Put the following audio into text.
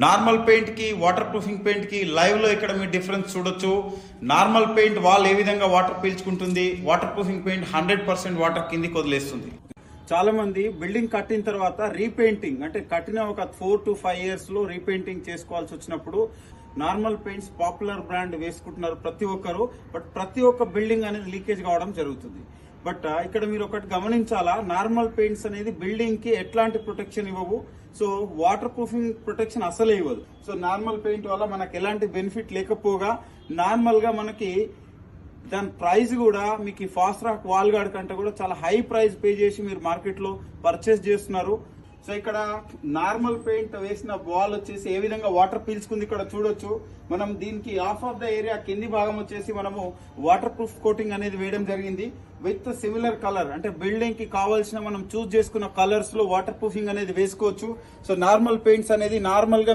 Normal paint కి water proofing paint కి live లో ఇక్కడ మీరు డిఫరెన్స్ చూడొచ్చు. నార్మల్ పెయింట్ వాల్ ఏ విధంగా వాటర్ పీల్చుకుంటుంది, వాటర్ ప్రూఫింగ్ పెయింట్ 100% వాటర్ కిందికి వదిలేస్తుంది. చాలా మంది బిల్డింగ్ కట్టిన తర్వాత రీపెయింటింగ్ అంటే కట్టిన ఒక 4 to 5 years లో రీపెయింటింగ్ చేసుకోవాల్సి వచ్చినప్పుడు నార్మల్ పెయింట్స్ పాపులర్ బ్రాండ్ వేసుకుంటున్నారు ప్రతి ఒక్కరు. బట్ ప్రతి ఒక్క బిల్డింగ్ అనేది లీకేజ్ కావడం జరుగుతుంది. బట్ ఇక్కడ మీరు ఒకటి గమనించాలా, నార్మల్ పెయింట్స్ అనేది బిల్డింగ్ కి ఎట్లాంటి ప్రొటెక్షన్ ఇవ్వవు. సో వాటర్ ప్రూఫింగ్ ప్రొటెక్షన్ అసలే ఇవ్వదు. సో నార్మల్ పెయింట్ వల్ల మనకి ఎలాంటి బెనిఫిట్ లేకపోగా నార్మల్ గా మనకి దాని ప్రైస్ కూడా మీకు ఫాస్ట్ రాక్ వాల్ గార్డ్ కంటే కూడా చాలా హై ప్రైస్ పే చేసి మీరు మార్కెట్ లో పర్చేస్ చేస్తున్నారు. సో ఇక్కడ నార్మల్ పెయింట్ వేసిన వాల్ వచ్చేసి ఏ విధంగా వాటర్ పీల్చుకుంది ఇక్కడ చూడొచ్చు. మనం దీనికి హాఫ్ ఆఫ్ ద ఏరియా కింది భాగం వచ్చేసి మనము వాటర్ ప్రూఫ్ కోటింగ్ అనేది వేయడం జరిగింది విత్ సిమిలర్ కలర్. అంటే బిల్డింగ్ కి కావాల్సిన మనం చూస్ చేసుకున్న కలర్స్ లో వాటర్ ప్రూఫింగ్ అనేది వేసుకోవచ్చు. సో నార్మల్ పెయింట్స్ అనేది నార్మల్ గా